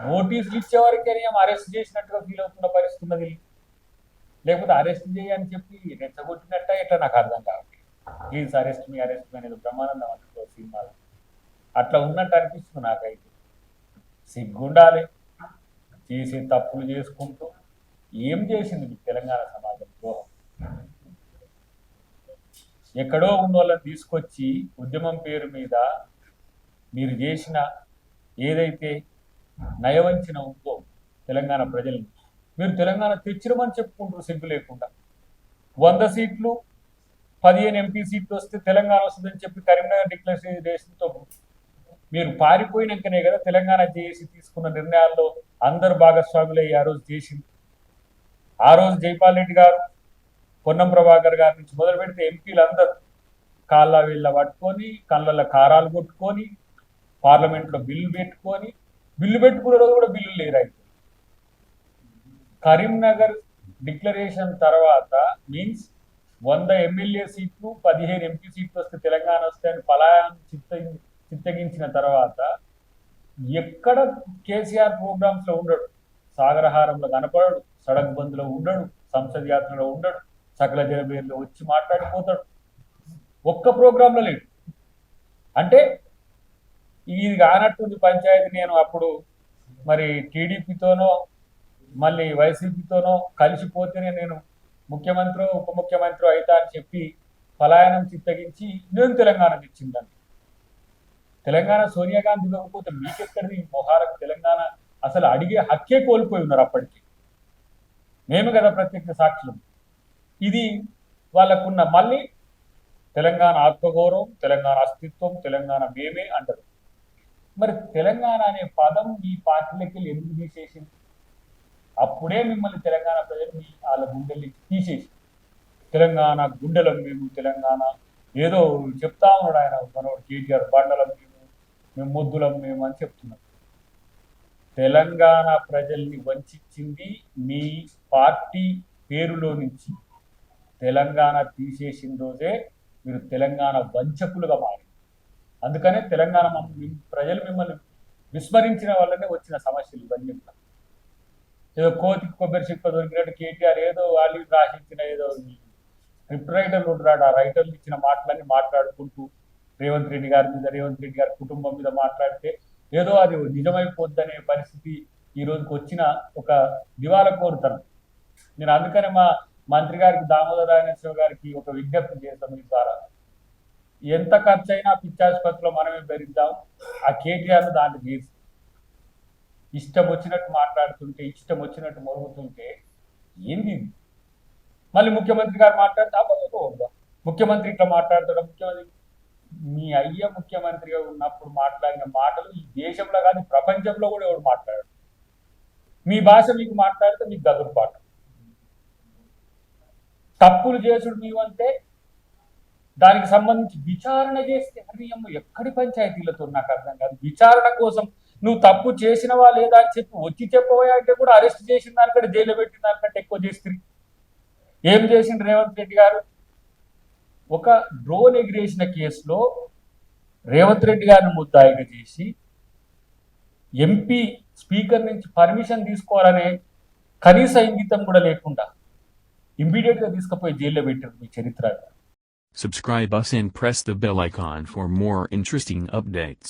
నోటీసులు ఇచ్చే వరకే అరెస్ట్ చేసినట్టుగా ఫీల్ అవుతున్న పరిస్థితి ఉన్నది. లేకపోతే అరెస్ట్ చేయని చెప్పి రెచ్చగొట్టినట్ట ఎట్లా నాకు అర్థం కావాలి. ప్లీజ్ అరెస్ట్ మీ అనేది బ్రహ్మానందం అంటారు సినిమాలో. అట్లా ఉన్నట్టు అనిపిస్తుంది నాకైతే. సిగ్గుండాలి చేసే తప్పులు చేసుకుంటూ. ఏం చేసింది తెలంగాణ సమాజం ద్రోహం? ఎక్కడో ఉన్న వాళ్ళని తీసుకొచ్చి ఉద్యమం పేరు మీద మీరు చేసిన ఏదైతే నయవంచన ఉందో తెలంగాణ ప్రజల్ని, మీరు తెలంగాణ తెచ్చిరమని చెప్పుకుంటారు సిగ్గు లేకుండా. 100 సీట్లు 15 ఎంపీ సీట్లు వస్తే తెలంగాణ వస్తుందని చెప్పి కరీంనగర్ డిక్లరేషన్తో మీరు పారిపోయినాకనే కదా తెలంగాణ చేసి తీసుకున్న నిర్ణయాల్లో అందరు భాగస్వాములయ్యి ఆ రోజు చేసింది. ఆ రోజు జైపాల్ రెడ్డి గారు, పొన్నం ప్రభాకర్ గారి నుంచి మొదలు పెడితే ఎంపీలు అందరూ కాళ్ళ వీళ్ళ పట్టుకొని కళ్ళల్లో కారాలు కొట్టుకొని పార్లమెంట్లో బిల్లు పెట్టుకునే రోజు కూడా బిల్లు లేరైతే. కరీంనగర్ డిక్లరేషన్ తర్వాత మీన్స్ 100 ఎమ్మెల్యే సీట్లు 15 ఎంపీ సీట్లు వస్తే తెలంగాణ వస్తాయని పలాయాన్ని చిత్తగించిన తర్వాత ఎక్కడ కేసీఆర్ ప్రోగ్రామ్స్ లో ఉండడు, సాగరహారంలో కనపడడు, సడక్ బంద్లో ఉండడు, సంసద్ యాత్రలో ఉండడు, సకల జనబేర్లో వచ్చి మాట్లాడిపోతాడు. ఒక్క ప్రోగ్రాంలో లేడు. అంటే ఇది కానట్టుంది పంచాయతీ. నేను అప్పుడు మరి టీడీపీతోనో మళ్ళీ వైసీపీతోనో కలిసిపోతేనే నేను ముఖ్యమంత్రి ఉప ముఖ్యమంత్రి అవుతా అని చెప్పి పలాయనం చిత్తగించి నేను తెలంగాణ తెచ్చిందండి. తెలంగాణ సోనియా గాంధీ ఇవ్వకపోతే మీకెక్కడిది మొహాలకు తెలంగాణ? అసలు అడిగే హక్కే కోల్పోయి ఉన్నారు అప్పటికి. మేము కదా ప్రత్యక్ష సాక్షులు. ఇది వాళ్ళకున్న మళ్ళీ తెలంగాణ ఆత్మగౌరవం, తెలంగాణ అస్తిత్వం, తెలంగాణ మేమే అంటారు. మరి తెలంగాణ అనే పదం ఈ పార్టీలకి ఎందుకు తీసేసింది? అప్పుడే మిమ్మల్ని తెలంగాణ ప్రజలు వాళ్ళ గుండెల్ని తీసేసి తెలంగాణ గుండెలం మేము, తెలంగాణ ఏదో చెప్తా ఉన్నాడు ఆయన మనోడు కేటీఆర్, బండలం మేము మొద్దులం మేము అని చెప్తున్నాం. తెలంగాణ ప్రజల్ని వంచింది మీ పార్టీ పేరులో నుంచి. తెలంగాణ తీసేసిన రోజే మీరు తెలంగాణ వంచకులుగా మారింది. అందుకనే తెలంగాణ ప్రజలు మిమ్మల్ని విస్మరించిన వల్లనే వచ్చిన సమస్యలు ఇవన్నీ. ఏదో కోతికి కొబ్బరి చిప్ప దొరికినట్టు కేటీఆర్ ఏదో వాళ్ళు రాసించిన ఏదో స్క్రిప్ట్ రైటర్లు ఉంటాడు, ఆ రైటర్లు ఇచ్చిన మాటలన్నీ మాట్లాడుకుంటూ రేవంత్ రెడ్డి గారి కుటుంబం మీద మాట్లాడితే ఏదో అది నిజమైపోద్దనే పరిస్థితి ఈ రోజుకి వచ్చిన ఒక దివాల కోరుతనం. నేను అందుకనే మా మంత్రి గారికి దామోదర రాజేశ్వర గారికి ఒక విజ్ఞప్తి చేస్తాం ఈ ద్వారా. ఎంత ఖర్చు అయినా పిచ్చాసుపత్రిలో మనమే భరిద్దాం, ఆ కేటీఆర్ను దాంట్లో చేసి ఇష్టం వచ్చినట్టు మాట్లాడుతుంటే, ఇష్టం వచ్చినట్టు మొరుగుతుంటే ఏంది? మళ్ళీ ముఖ్యమంత్రి గారు మాట్లాడితే అవ్వదా? ముఖ్యమంత్రి ఇట్లా మాట్లాడతాడు. ముఖ్యమంత్రి మీ అయ్య ముఖ్యమంత్రిగా ఉన్నప్పుడు మాట్లాడిన మాటలు ఈ దేశంలో కాదు ప్రపంచంలో కూడా ఎవడు మాట్లాడాడు. మీ భాష మీకు మాట్లాడితే మీకు గదురుపాటు. తప్పులు చేసుడు నీవంటే దానికి సంబంధించి విచారణ చేస్తే హరియమ్మ ఎక్కడి పంచాయతీలతో నాకు అర్థం కాదు. విచారణ కోసం నువ్వు తప్పు చేసినవా లేదా అని చెప్పి వచ్చి చెప్పబోయా అంటే కూడా అరెస్ట్ చేసిన దానికంటే జైలు పెట్టిన దానికంటే ఎక్కువ చేస్తుంది. ఏం చేసిండు రేవంత్ రెడ్డి గారు? ఒక డ్రోన్ ఎగిరేసిన కేసులో రేవంత్ రెడ్డి గారిని ముద్దాయిగా చేసి ఎంపీ స్పీకర్ నుంచి పర్మిషన్ తీసుకోవాలనే కనీస ఇంగితం కూడా లేకుండా ఇమ్మీడియట్ గా తీసుకుపోయి జైల్లో పెట్టారు. మీ చరిత్ర. Subscribe us and press the bell icon for more interesting updates.